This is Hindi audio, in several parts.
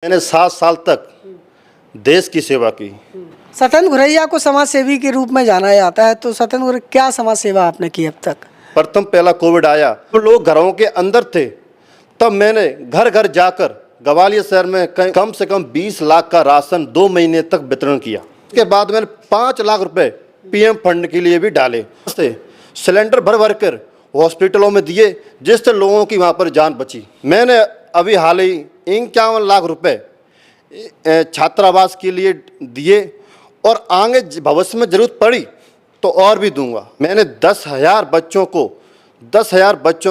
मैंने 7 साल तक देश की सेवा की। सत्येंद्र घुरैया को समाज सेवी के रूप में जाना जाता है, तो सत्येंद्र घुरैया क्या समाज सेवा आपने की अब तक? प्रथम पहला कोविड आया तो लोग घरों के अंदर थे, तब मैंने घर घर जाकर ग्वालियर शहर में कम से कम 20 लाख का राशन 2 महीने तक वितरण किया। उसके बाद मैंने 5 लाख रुपए पीएम फंड के लिए भी डाले। सिलेंडर भर भर कर हॉस्पिटलों में दिए, जिससे लोगों की वहाँ पर जान बची। मैंने अभी हाल ही 51 लाख रुपए छात्रावास के लिए दिए और आगे भविष्य में जरूरत पड़ी तो और भी दूंगा। मैंने 10,000 बच्चों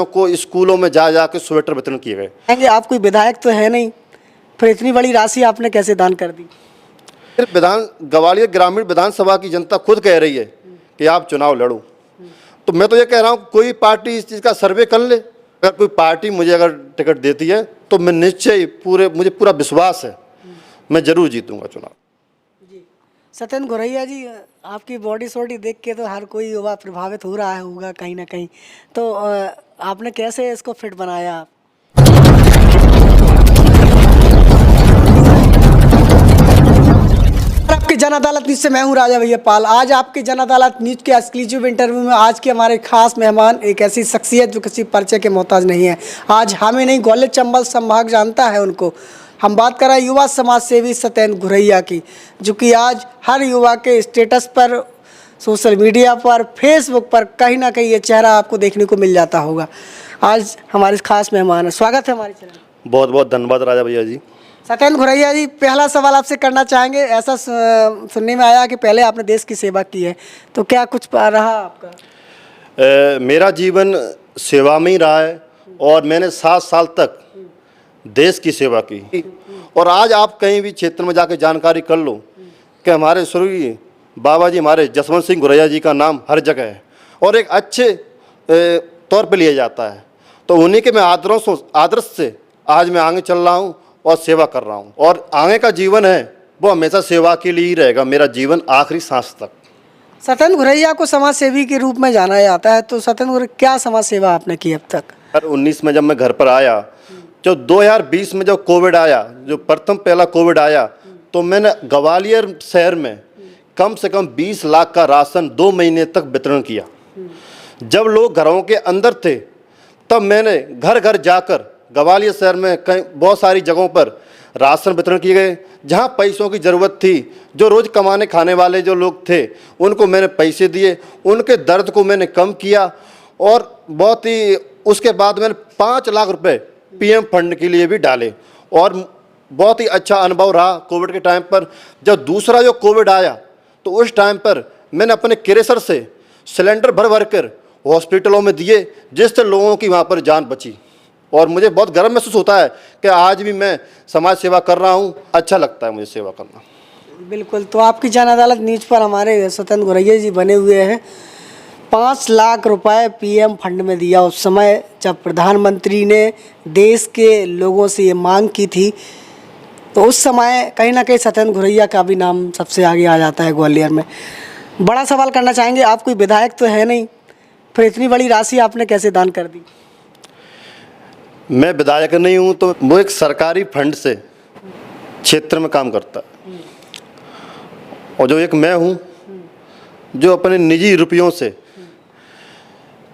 को स्कूलों में जा के स्वेटर वितरण किए गए। आप कोई विधायक तो है नहीं, फिर इतनी बड़ी राशि आपने कैसे दान कर दी? ग्वालियर ग्रामीण विधानसभा की जनता खुद कह रही है कि आप चुनाव लड़ो, तो मैं तो ये कह रहा हूँ कोई पार्टी इस चीज़ का सर्वे कर ले। अगर कोई पार्टी मुझे अगर टिकट देती है तो मैं निश्चय मुझे पूरा विश्वास है मैं जरूर जीतूंगा चुनाव। सत्येंद्र घुरैया जी, आपकी बॉडी शॉडी देख के तो हर कोई युवा प्रभावित हो रहा होगा कहीं ना कहीं, तो आपने कैसे इसको फिट बनाया? आपकी जन अदालत न्यूज से मैं हूं राजा भैया पाल। आज आपकी जन अदालत न्यूज के एक्सक्लूसिव इंटरव्यू में आज के हमारे खास मेहमान एक ऐसी शख्सियत जो किसी परिचय के मोहताज नहीं है। आज हमें नहीं, ग्वालियर चंबल संभाग जानता है उनको। हम बात कर रहे हैं युवा समाज सेवी सत्येंद्र घुरैया की, जो कि आज हर युवा के स्टेटस पर, सोशल मीडिया पर, फेसबुक पर कहीं ना कहीं ये चेहरा आपको देखने को मिल जाता होगा। आज हमारे खास मेहमान है, स्वागत है हमारे चैनल। बहुत बहुत धन्यवाद राजा भैया जी। सत्येंद्र घुरैया जी, पहला सवाल आपसे करना चाहेंगे। ऐसा सुनने में आया कि पहले आपने देश की सेवा की है, तो क्या कुछ रहा आपका? मेरा जीवन सेवा में ही रहा है और मैंने 7 साल तक देश की सेवा की। और आज आप कहीं भी क्षेत्र में जाके जानकारी कर लो कि हमारे स्वर्गीय बाबा जी, हमारे जसवंत सिंह घुरैया जी का नाम हर जगह है और एक अच्छे तौर पे लिया जाता है। तो उन्हीं के मैं आदर्श से आज मैं आगे चल रहा हूँ और सेवा कर रहा हूँ, और आगे का जीवन है वो हमेशा सेवा के लिए ही रहेगा, मेरा जीवन आखिरी सांस तक। सत्येंद्र घुरैया को समाज सेवी के रूप में जाना जाता है, तो सत्येंद्र घुरैया क्या समाज सेवा आपने की अब तक? 2019 में जब मैं घर पर आया, जो 2020 में जब कोविड आया, जो प्रथम पहला कोविड आया, तो मैंने ग्वालियर शहर में कम से कम 20 लाख का राशन 2 महीने तक वितरण किया। जब लोग घरों के अंदर थे, तब मैंने घर घर जाकर ग्वालियर शहर में बहुत सारी जगहों पर राशन वितरण किए गए। जहाँ पैसों की ज़रूरत थी, जो रोज़ कमाने खाने वाले जो लोग थे उनको मैंने पैसे दिए, उनके दर्द को मैंने कम किया। और बहुत ही उसके बाद मैंने 5 लाख रुपए पीएम फंड के लिए भी डाले और बहुत ही अच्छा अनुभव रहा कोविड के टाइम पर। जब दूसरा जो कोविड आया तो उस टाइम पर मैंने अपने क्रेशर से सिलेंडर भर भर कर हॉस्पिटलों में दिए, जिससे लोगों की वहाँ पर जान बची। और मुझे बहुत गर्व महसूस होता है कि आज भी मैं समाज सेवा कर रहा हूँ, अच्छा लगता है मुझे सेवा करना। बिल्कुल, तो आपकी जन अदालत न्यूज पर हमारे सत्येंद्र घुरैया जी बने हुए हैं। 5 लाख रुपए पीएम फंड में दिया उस समय जब प्रधानमंत्री ने देश के लोगों से ये मांग की थी, तो उस समय कहीं ना कहीं सत्येंद्र घुरैया का भी नाम सबसे आगे आ जाता है ग्वालियर में। बड़ा सवाल करना चाहेंगे, आप कोई विधायक तो है नहीं, फिर इतनी बड़ी राशि आपने कैसे दान कर दी? मैं विधायक नहीं हूँ, तो वो एक सरकारी फंड से क्षेत्र में काम करता है, और जो एक मैं हूँ जो अपने निजी रुपयों से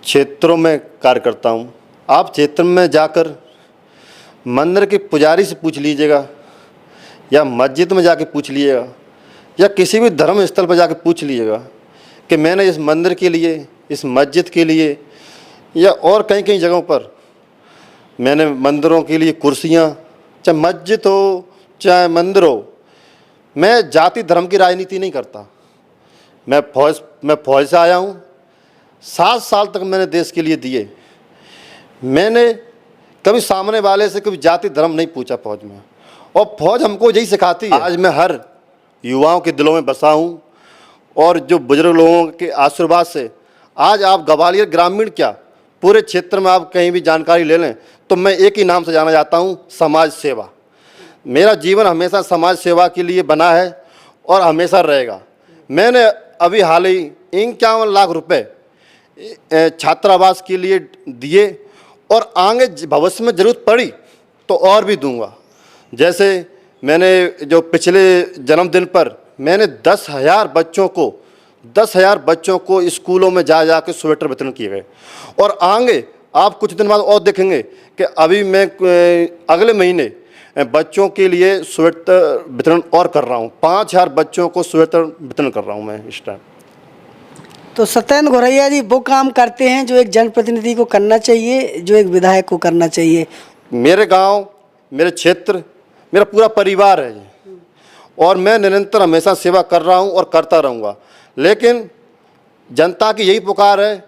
क्षेत्रों में कार्य करता हूँ। आप क्षेत्र में जाकर मंदिर के पुजारी से पूछ लीजिएगा, या मस्जिद में जाके पूछ लीजिएगा, या किसी भी धर्म स्थल पर जाके पूछ लीजिएगा कि मैंने इस मंदिर के लिए, इस मस्जिद के लिए, या और कई कई जगहों पर मैंने मंदिरों के लिए कुर्सियाँ, चाहे मस्जिद हो चाहे मंदिर हो। मैं जाति धर्म की राजनीति नहीं करता। मैं फौज से आया हूँ, 7 साल तक मैंने देश के लिए दिए। मैंने कभी सामने वाले से कभी जाति धर्म नहीं पूछा फौज में, और फौज हमको यही सिखाती है। आज मैं हर युवाओं के दिलों में बसा हूँ, और जो बुजुर्ग लोगों के आशीर्वाद से आज आप ग्वालियर ग्रामीण क्या पूरे क्षेत्र में आप कहीं भी जानकारी ले लें तो मैं एक ही नाम से जाना जाता हूँ, समाज सेवा। मेरा जीवन हमेशा समाज सेवा के लिए बना है और हमेशा रहेगा। मैंने अभी हाल ही 51 लाख रुपए छात्रावास के लिए दिए और आगे भविष्य में ज़रूरत पड़ी तो और भी दूंगा। जैसे मैंने जो पिछले जन्मदिन पर मैंने 10,000 बच्चों को स्कूलों में जा के स्वेटर वितरण किए गए। और आगे आप कुछ दिन बाद और देखेंगे कि अभी मैं अगले महीने बच्चों के लिए स्वेटर वितरण और कर रहा हूँ। 5,000 बच्चों को स्वेटर वितरण कर रहा हूँ मैं इस टाइम। तो सत्येंद्र गौरैया जी वो काम करते हैं जो एक जनप्रतिनिधि को करना चाहिए, जो एक विधायक को करना चाहिए। मेरे गांव, मेरे क्षेत्र, मेरा पूरा परिवार है ये, और मैं निरंतर हमेशा सेवा कर रहा हूं और करता रहूंगा। लेकिन जनता की यही पुकार है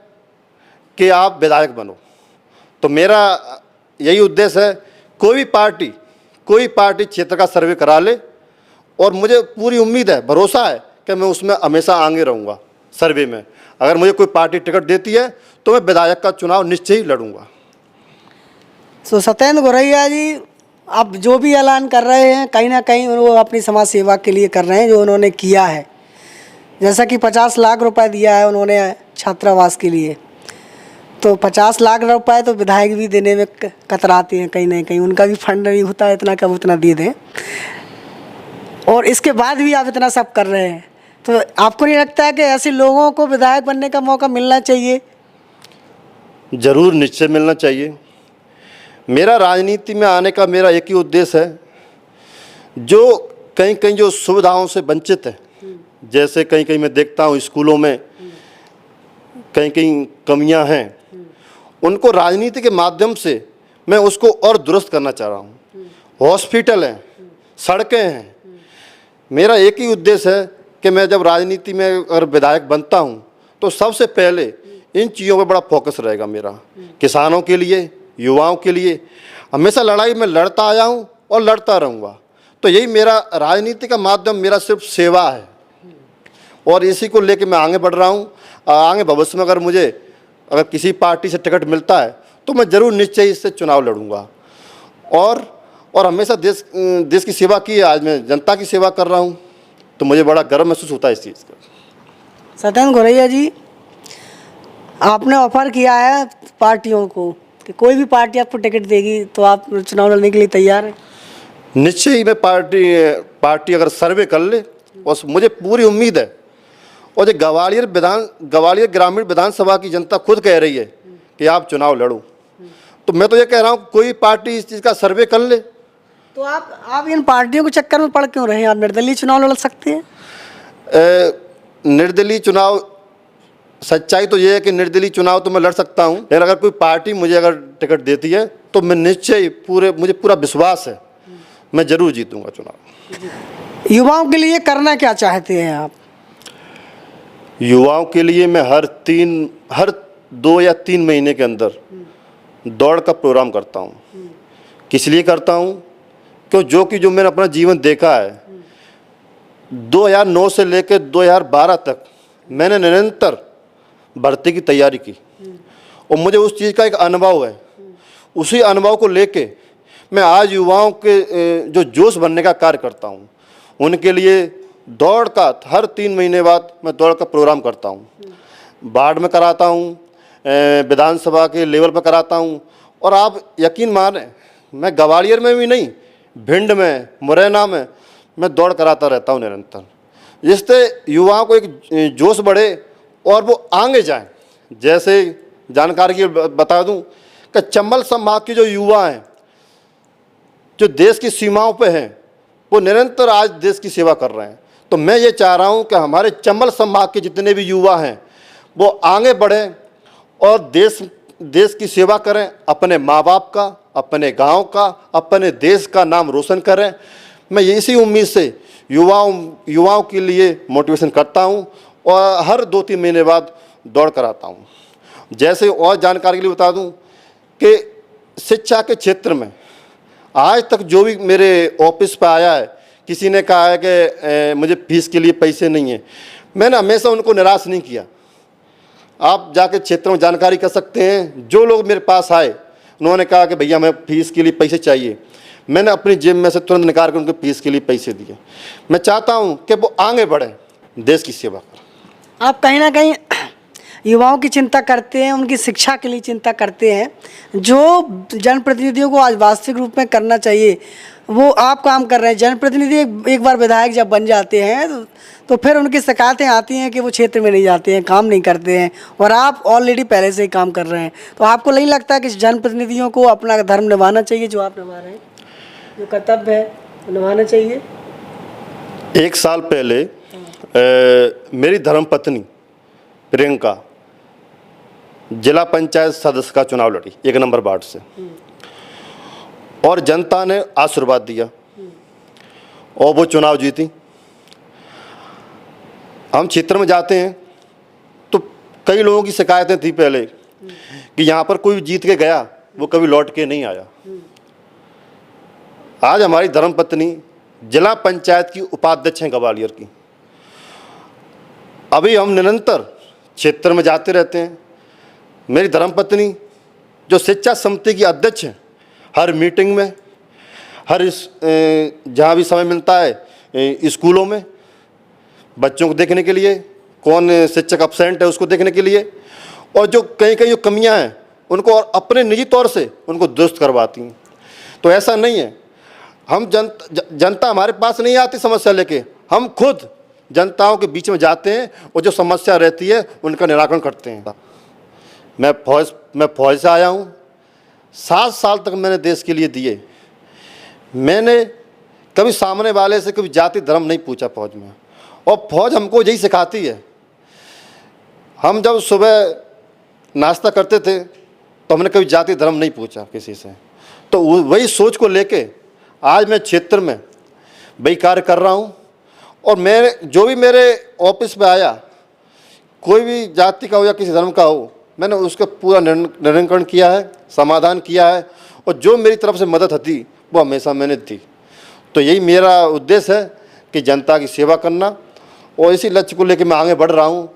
कि आप विधायक बनो। तो मेरा यही उद्देश्य है, कोई पार्टी क्षेत्र का सर्वे करा ले, और मुझे पूरी उम्मीद है, भरोसा है कि मैं उसमें हमेशा आगे रहूँगा सर्वे में। अगर मुझे कोई पार्टी टिकट देती है तो मैं विधायक का चुनाव निश्चय ही लड़ूंगा। तो सत्येंद्र गौरैया जी आप जो भी ऐलान कर रहे हैं कहीं ना कहीं वो अपनी समाज सेवा के लिए कर रहे हैं, जो उन्होंने किया है। जैसा कि 50 लाख रुपए दिया है उन्होंने छात्रावास के लिए, तो 50 लाख रुपए तो विधायक भी देने में कतराते हैं, कहीं ना कहीं उनका भी फंड नहीं होता है इतना कब उतना दे दें, और इसके बाद भी आप इतना सब कर रहे हैं। तो आपको नहीं लगता है कि ऐसे लोगों को विधायक बनने का मौका मिलना चाहिए? जरूर, निश्चय मिलना चाहिए। मेरा राजनीति में आने का मेरा एक ही उद्देश्य है, जो कहीं कहीं जो सुविधाओं से वंचित है, जैसे कहीं कहीं मैं देखता हूँ स्कूलों में कहीं कहीं कमियां हैं, उनको राजनीति के माध्यम से मैं उसको और दुरुस्त करना चाह रहा हूँ। हॉस्पिटल हैं, सड़कें हैं। मेरा एक ही उद्देश्य है कि मैं जब राजनीति में अगर विधायक बनता हूँ तो सबसे पहले इन चीज़ों पर बड़ा फोकस रहेगा मेरा। किसानों के लिए, युवाओं के लिए हमेशा लड़ाई में लड़ता आया हूँ और लड़ता रहूँगा। तो यही मेरा राजनीति का माध्यम, मेरा सिर्फ सेवा है, और इसी को लेके मैं आगे बढ़ रहा हूँ। आगे भविष्य में अगर किसी पार्टी से टिकट मिलता है तो मैं ज़रूर निश्चय इससे चुनाव लड़ूंगा। और हमेशा देश की सेवा की है, आज मैं जनता की सेवा कर रहा हूँ, तो मुझे बड़ा गर्व महसूस होता है इस चीज़ का। सत्येंद्र गौरैया जी आपने ऑफर किया है पार्टियों को कि कोई भी पार्टी आपको टिकट देगी तो आप चुनाव लड़ने के लिए तैयार हैं? निश्चय ही मैं पार्टी अगर सर्वे कर ले, और मुझे पूरी उम्मीद है, और जो ग्वालियर ग्रामीण विधानसभा की जनता खुद कह रही है कि आप चुनाव लड़ो, तो मैं तो ये कह रहा हूँ कोई पार्टी इस चीज़ का सर्वे कर ले। तो आप इन पार्टियों के चक्कर में पड़ क्यों रहे हैं? आप निर्दलीय चुनाव लड़ सकते हैं। निर्दलीय चुनाव, सच्चाई तो ये है कि निर्दलीय चुनाव तो मैं लड़ सकता हूँ, लेकिन अगर कोई पार्टी मुझे अगर टिकट देती है तो मैं निश्चय मुझे पूरा विश्वास है, मैं जरूर जीतूंगा चुनाव। युवाओं के लिए करना क्या चाहते हैं आप? युवाओं के लिए मैं हर 2 या 3 महीने के अंदर दौड़ का प्रोग्राम करता हूँ। किस लिए करता हूँ? जो मैंने अपना जीवन देखा है, 2009 से लेकर 2012 तक मैंने निरंतर भर्ती की तैयारी की, और मुझे उस चीज़ का एक अनुभव है। उसी अनुभव को लेके मैं आज युवाओं के जो जोश बनने का कार्य करता हूँ, उनके लिए दौड़ का हर 3 महीने बाद मैं दौड़ का प्रोग्राम करता हूँ। वार्ड में कराता हूँ, विधानसभा के लेवल पर कराता हूँ, और आप यकीन माने मैं ग्वालियर में भी नहीं, भिंड में, मुरैना में मैं दौड़ कराता रहता हूँ निरंतर, जिससे युवाओं को एक जोश बढ़े और वो आगे जाएं। जैसे जानकारी की बता दूं कि चंबल संभाग के जो युवा हैं, जो देश की सीमाओं पे हैं, वो निरंतर आज देश की सेवा कर रहे हैं। तो मैं ये चाह रहा हूँ कि हमारे चंबल संभाग के जितने भी युवा हैं वो आगे बढ़ें और देश की सेवा करें, अपने माँ बाप का, अपने गांव का, अपने देश का नाम रोशन करें। मैं इसी उम्मीद से युवाओं के लिए मोटिवेशन करता हूं, और हर 2-3 महीने बाद दौड़ कराता हूं। जैसे और जानकारी के लिए बता दूं कि शिक्षा के क्षेत्र में आज तक जो भी मेरे ऑफिस पर आया है, किसी ने कहा है कि मुझे फीस के लिए पैसे नहीं है, मैंने हमेशा उनको निराश नहीं किया। आप जाके क्षेत्र में जानकारी कर सकते हैं, जो लोग मेरे पास आए उन्होंने कहा कि भैया हमें फीस के लिए पैसे चाहिए, मैंने अपनी जेब में से तुरंत निकाल कर उनको फीस के लिए पैसे दिए। मैं चाहता हूं कि वो आगे बढ़े, देश की सेवा करें। आप कहीं ना कहीं युवाओं की चिंता करते हैं, उनकी शिक्षा के लिए चिंता करते हैं, जो जनप्रतिनिधियों को आज वास्तविक रूप में करना चाहिए वो आप काम कर रहे हैं। जनप्रतिनिधि एक बार विधायक जब बन जाते हैं तो फिर उनकी शिकायतें आती हैं कि वो क्षेत्र में नहीं जाते हैं, काम नहीं करते हैं, और आप ऑलरेडी पहले से ही काम कर रहे हैं। तो आपको नहीं लगता कि जनप्रतिनिधियों को अपना धर्म निभाना चाहिए जो आप निभा रहे हैं, जो कर्तव्य है वो निभाना चाहिए? 1 साल पहले मेरी धर्मपत्नी प्रियंका जिला पंचायत सदस्य का चुनाव लड़ी 1 नंबर वार्ड से, और जनता ने आशीर्वाद दिया और वो चुनाव जीती। हम क्षेत्र में जाते हैं तो कई लोगों की शिकायतें थी पहले कि यहाँ पर कोई जीत के गया वो कभी लौट के नहीं आया। आज हमारी धर्मपत्नी जिला पंचायत की उपाध्यक्ष हैं ग्वालियर की। अभी हम निरंतर क्षेत्र में जाते रहते हैं। मेरी धर्मपत्नी जो शिक्षा समिति की अध्यक्ष हैं, हर मीटिंग में, हर जहाँ भी समय मिलता है स्कूलों में बच्चों को देखने के लिए, कौन शिक्षक अपसेंट है उसको देखने के लिए, और जो कहीं कहीं जो कमियाँ हैं उनको और अपने निजी तौर से उनको दुरुस्त करवाती हैं। तो ऐसा नहीं है हम जनता हमारे पास नहीं आती समस्या लेके, हम खुद जनताओं के बीच में जाते हैं और जो समस्या रहती है उनका निराकरण करते हैं। मैं फौज से आया हूँ, 7 साल तक मैंने देश के लिए दिए। मैंने कभी सामने वाले से कभी जाति धर्म नहीं पूछा फौज में, और फौज हमको यही सिखाती है। हम जब सुबह नाश्ता करते थे तो हमने कभी जाति धर्म नहीं पूछा किसी से। तो वही सोच को लेके आज मैं क्षेत्र में वही कार्य कर रहा हूँ, और मैं जो भी मेरे ऑफिस में आया, कोई भी जाति का हो या किसी धर्म का हो, मैंने उसका पूरा निराकरण किया है, समाधान किया है, और जो मेरी तरफ से मदद थी वो हमेशा मैंने दी। तो यही मेरा उद्देश्य है कि जनता की सेवा करना, और इसी लक्ष्य को लेकर मैं आगे बढ़ रहा हूँ।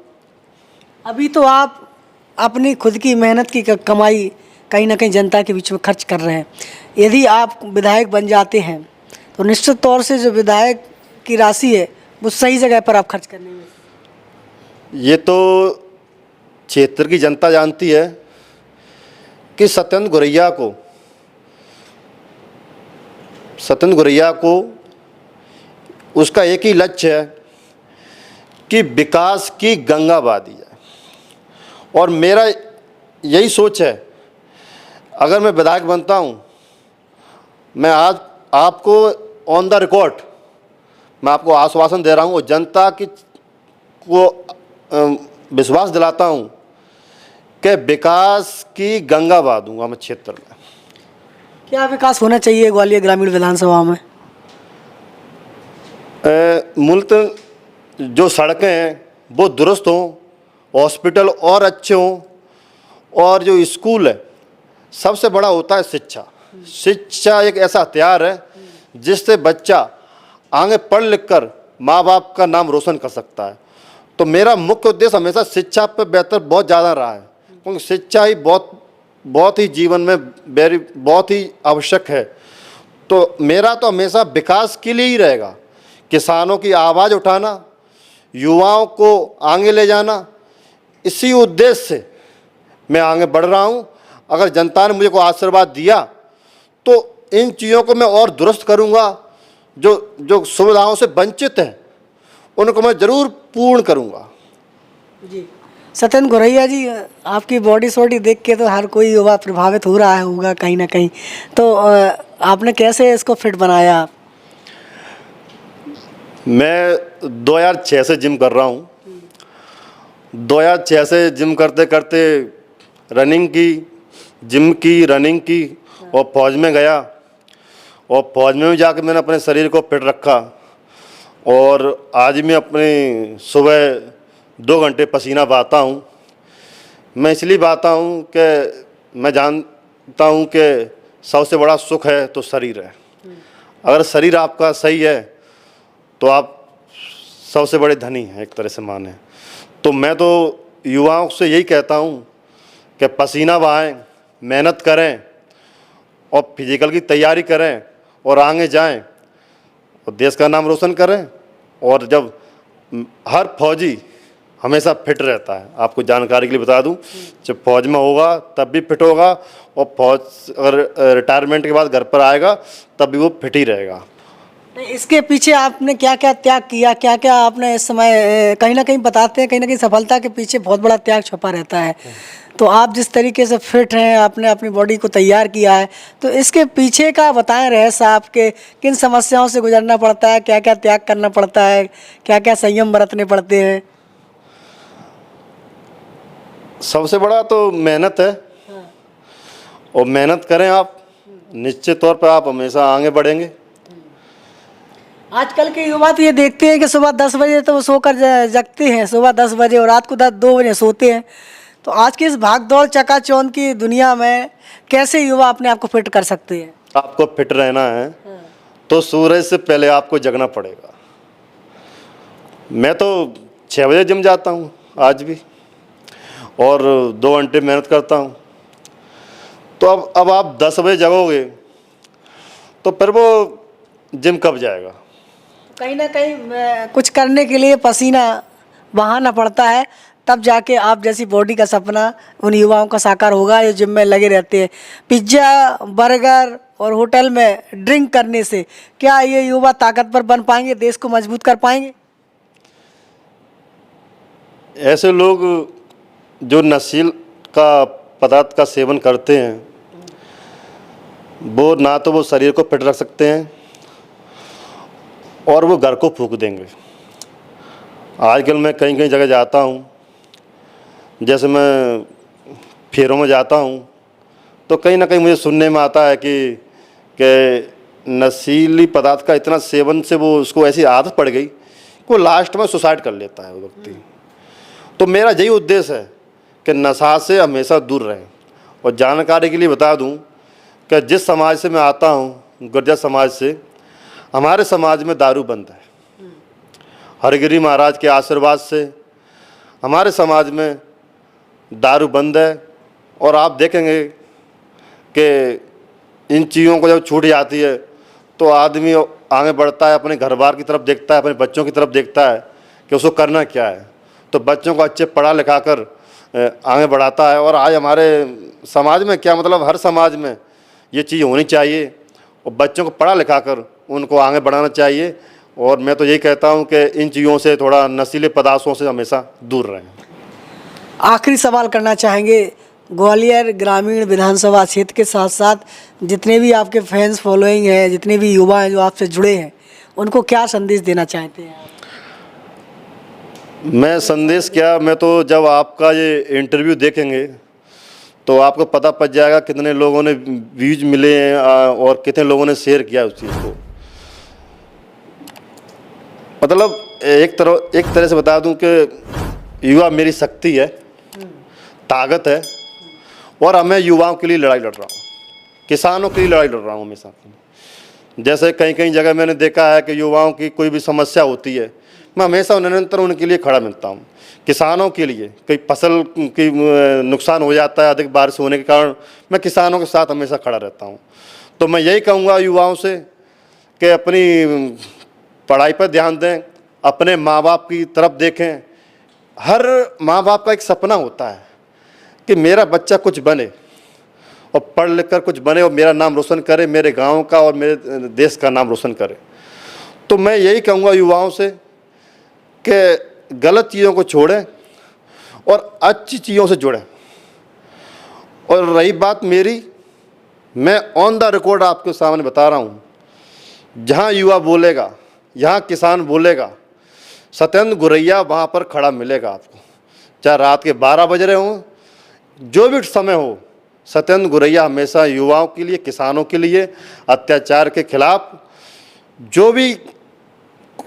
अभी तो आप अपनी खुद की मेहनत की कमाई कहीं ना कहीं जनता के बीच में खर्च कर रहे हैं। यदि आप विधायक बन जाते हैं तो निश्चित तौर से जो विधायक की राशि है वो सही जगह पर आप खर्च करने में, ये तो क्षेत्र की जनता जानती है कि सत्येंद्र गौरैया को उसका एक ही लक्ष्य है कि विकास की गंगा बहा दी जाए, और मेरा यही सोच है। अगर मैं विधायक बनता हूँ, मैं आज आपको ऑन द रिकॉर्ड मैं आपको आश्वासन दे रहा हूँ और जनता को विश्वास दिलाता हूँ कि विकास की गंगा बहा दूंगा मैं क्षेत्र में। क्या विकास होना चाहिए ग्वालियर ग्रामीण विधानसभा में? मूलतः जो सड़कें हैं वो दुरुस्त हों, हॉस्पिटल और अच्छे हों, और जो स्कूल है, सबसे बड़ा होता है शिक्षा। शिक्षा एक ऐसा हथियार है जिससे बच्चा आगे पढ़ लिख कर माँ बाप का नाम रोशन कर सकता है। तो मेरा मुख्य उद्देश्य हमेशा शिक्षा पर बेहतर बहुत ज़्यादा रहा है, क्योंकि शिक्षा ही बहुत ही जीवन में बहुत ही आवश्यक है। तो मेरा तो हमेशा विकास के लिए ही रहेगा, किसानों की आवाज़ उठाना, युवाओं को आगे ले जाना, इसी उद्देश्य से मैं आगे बढ़ रहा हूँ। अगर जनता ने मुझे को आशीर्वाद दिया तो इन चीज़ों को मैं और दुरुस्त करूँगा। जो सुविधाओं से वंचित हैं उनको मैं ज़रूर पूर्ण करूँगा। जी सत्येंद्र गौरैया जी, आपकी बॉडी शॉडी देख के तो हर कोई युवा प्रभावित हो रहा होगा कहीं ना कहीं, तो आपने कैसे इसको फिट बनाया? मैं 2006 से जिम कर रहा हूँ। 2006 से जिम करते करते रनिंग की, और फौज में गया, और फौज में भी जाकर मैंने अपने शरीर को फिट रखा, और आज मैं अपने सुबह 2 घंटे पसीना बहाता हूँ। मैं इसलिए बहाता हूँ कि मैं जानता हूँ कि सबसे बड़ा सुख है तो शरीर है। अगर शरीर आपका सही है तो आप सबसे बड़े धनी हैं, एक तरह से माने। तो मैं तो युवाओं से यही कहता हूँ कि पसीना बहाएं, मेहनत करें, और फिजिकल की तैयारी करें, और आगे जाएं, और देश का नाम रोशन करें। और जब हर फौजी हमेशा फिट रहता है। आपको जानकारी के लिए बता दूं, जब फौज में होगा तब भी फिट होगा, और फौज अगर रिटायरमेंट के बाद घर पर आएगा तब भी वो फिट ही रहेगा। इसके पीछे आपने क्या क्या त्याग किया, क्या क्या आपने इस समय कहीं ना कहीं बताते हैं, कहीं ना कहीं सफलता के पीछे बहुत बड़ा त्याग छुपा रहता है। तो आप जिस तरीके से फिट हैं, आपने अपनी बॉडी को तैयार किया है, तो इसके पीछे का बताएं रहस्य, आपके किन समस्याओं से गुजरना पड़ता है, क्या क्या त्याग करना पड़ता है, क्या क्या संयम बरतने पड़ते हैं? सबसे बड़ा तो मेहनत है, और मेहनत करें आप, निश्चित तौर पर आप हमेशा आगे बढ़ेंगे। आजकल के युवा तो ये देखते हैं कि सुबह 10 बजे तो वो सोकर जगते हैं, सुबह 10 बजे, और रात को 2 बजे सोते हैं। तो आज की इस भाग दौड़ चकाचौंध की दुनिया में कैसे युवा अपने आप को फिट कर सकते हैं? आपको फिट रहना है तो सूरज से पहले आपको जगना पड़ेगा। मैं तो 6 बजे जिम जाता हूँ आज भी, और 2 घंटे मेहनत करता हूँ। तो अब आप 10 बजे जगोगे तो फिर वो जिम कब जाएगा? कहीं ना कहीं कुछ करने के लिए पसीना बहाना पड़ता है, तब जाके आप जैसी बॉडी का सपना उन युवाओं का साकार होगा जो जिम में लगे रहते हैं। पिज्ज़ा, बर्गर और होटल में ड्रिंक करने से क्या ये युवा ताकतवर बन पाएंगे, देश को मजबूत कर पाएंगे? ऐसे लोग जो नशील का पदार्थ का सेवन करते हैं, वो ना तो वो शरीर को फिट रख सकते हैं और वो घर को फूंक देंगे। आजकल मैं कहीं कहीं जगह जाता हूँ, जैसे मैं फेरों में जाता हूँ, तो कहीं ना कहीं मुझे सुनने में आता है कि नशीली पदार्थ का इतना सेवन से वो उसको ऐसी आदत पड़ गई कि वो लास्ट में सुसाइड कर लेता है वो व्यक्ति। तो मेरा यही उद्देश्य है कि नशा से हमेशा दूर रहें। और जानकारी के लिए बता दूं कि जिस समाज से मैं आता हूं, गुर्जर समाज से, हमारे समाज में दारू बंद है। हरगिरी महाराज के आशीर्वाद से हमारे समाज में दारू बंद है। और आप देखेंगे कि इन चीज़ों को जब छूट जाती है तो आदमी आगे बढ़ता है, अपने घर बार की तरफ देखता है, अपने बच्चों की तरफ देखता है कि उसको करना क्या है। तो बच्चों को अच्छे पढ़ा लिखा कर आगे बढ़ाता है। और आज हमारे समाज में क्या, मतलब हर समाज में ये चीज़ होनी चाहिए, और बच्चों को पढ़ा लिखा कर उनको आगे बढ़ाना चाहिए। और मैं तो यही कहता हूँ कि इन चीज़ों से, थोड़ा नशीले पदार्थों से हमेशा दूर रहें। आखिरी सवाल करना चाहेंगे, ग्वालियर ग्रामीण विधानसभा क्षेत्र के साथ साथ जितने भी आपके फैंस फॉलोइंग हैं, जितने भी युवा हैं जो आपसे जुड़े हैं, उनको क्या संदेश देना चाहते हैं आप? मैं संदेश क्या, मैं तो जब आपका ये इंटरव्यू देखेंगे तो आपको पता पड़ जाएगा कितने लोगों ने व्यूज मिले हैं और कितने लोगों ने शेयर किया उस चीज़ को। मतलब एक तरह से बता दूं कि युवा मेरी शक्ति है, ताकत है, और मैं युवाओं के लिए लड़ाई लड़ रहा हूँ, किसानों के लिए लड़ाई लड़ रहा हूँ हमेशा। जैसे कहीं कहीं जगह मैंने देखा है कि युवाओं की कोई भी समस्या होती है, मैं हमेशा निरंतर उनके लिए खड़ा मिलता हूँ। किसानों के लिए कई फसल की नुकसान हो जाता है अधिक बारिश होने के कारण, मैं किसानों के साथ हमेशा खड़ा रहता हूँ। तो मैं यही कहूँगा युवाओं से कि अपनी पढ़ाई पर ध्यान दें, अपने माँ बाप की तरफ देखें। हर माँ बाप का एक सपना होता है कि मेरा बच्चा कुछ बने और पढ़ लिख कर कुछ बने और मेरा नाम रोशन करे, मेरे गांव का और मेरे देश का नाम रोशन करे। तो मैं यही कहूँगा युवाओं से कि गलत चीज़ों को छोड़ें और अच्छी चीज़ों से जुड़ें। और रही बात मेरी, मैं ऑन द रिकॉर्ड आपके सामने बता रहा हूँ, जहाँ युवा बोलेगा, यहाँ किसान बोलेगा, सत्येंद्र गुरैया वहाँ पर खड़ा मिलेगा आपको। चाहे रात के 12 बज रहे हों, जो भी समय हो, सत्येंद्र गुरैया हमेशा युवाओं के लिए, किसानों के लिए, अत्याचार के खिलाफ जो भी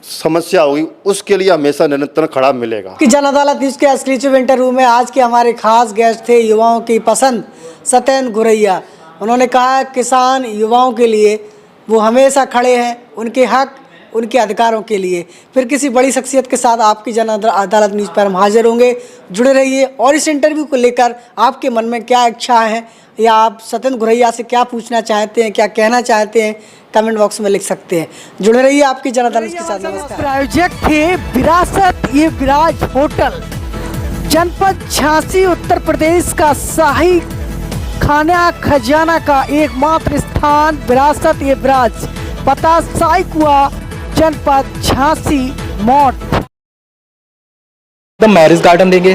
समस्या होगी उसके लिए हमेशा निरंतर खड़ा मिलेगा। कि जन अदालत न्यूज़ के एक्सक्लूसिव इंटरव्यू में आज के हमारे खास गेस्ट थे युवाओं की पसंद सत्येंद्र गुरैया। उन्होंने कहा किसान युवाओं के लिए वो हमेशा खड़े हैं, उनके हक, उनके अधिकारों के लिए। फिर किसी बड़ी शख्सियत के साथ आपकी जन अदालत न्यूज़ पर हम हाजिर होंगे। जुड़े रहिए। और इस इंटरव्यू को लेकर आपके मन में क्या इच्छा है या आप सत्येंद्र गुरैया से क्या पूछना चाहते हैं, क्या कहना चाहते हैं, कमेंट बॉक्स में लिख सकते हैं। जुड़े रहिए आपकी जन अदालत के साथ। नमस्कार। प्रायोजक थे विरासत ये विराज होटल, जनपद झांसी उत्तर प्रदेश का शाही खाना खजाना का एकमात्र स्थान विरासत ए ब्राज, पता शाही कुआ, जनपद झांसी मोट। द मैरिज गार्डन देंगे।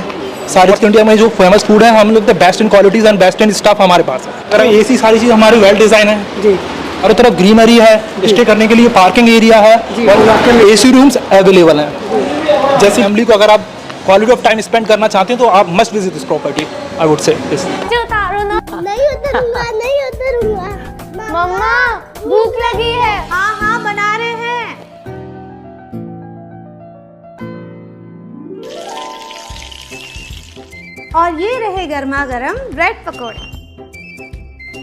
साउथ ईस्ट इंडिया में जो फेमस फूड है, हम लोग the best in qualities and best in staff हमारे पास है। अगर एसी सारी चीज़ हमारी वेल डिज़ाइन है जी, और तरफ ग्रीनरी है, स्टे करने के लिए पार्किंग एरिया है और एसी रूम्स अवेलेबल हैं। जैसे फैमिली को अगर आप क्वालिटी ऑफ टाइम स्पेंड करना चाहते हैं तो आप must visit this property, I would say. नहीं उतरूंगा, नहीं उतरूंगा। मम्मा भूख लगी है। हाँ हाँ बना रहे हैं। और ये रहे गर्मा गर्म ब्रेड पकौड़े।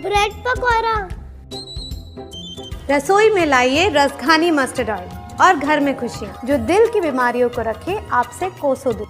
ब्रेड पकौड़ा। रसोई में लाइए रसखानी मस्टर्ड ऑयल और घर में खुशियाँ जो दिल की बीमारियों को रखे आपसे कोसों दूर।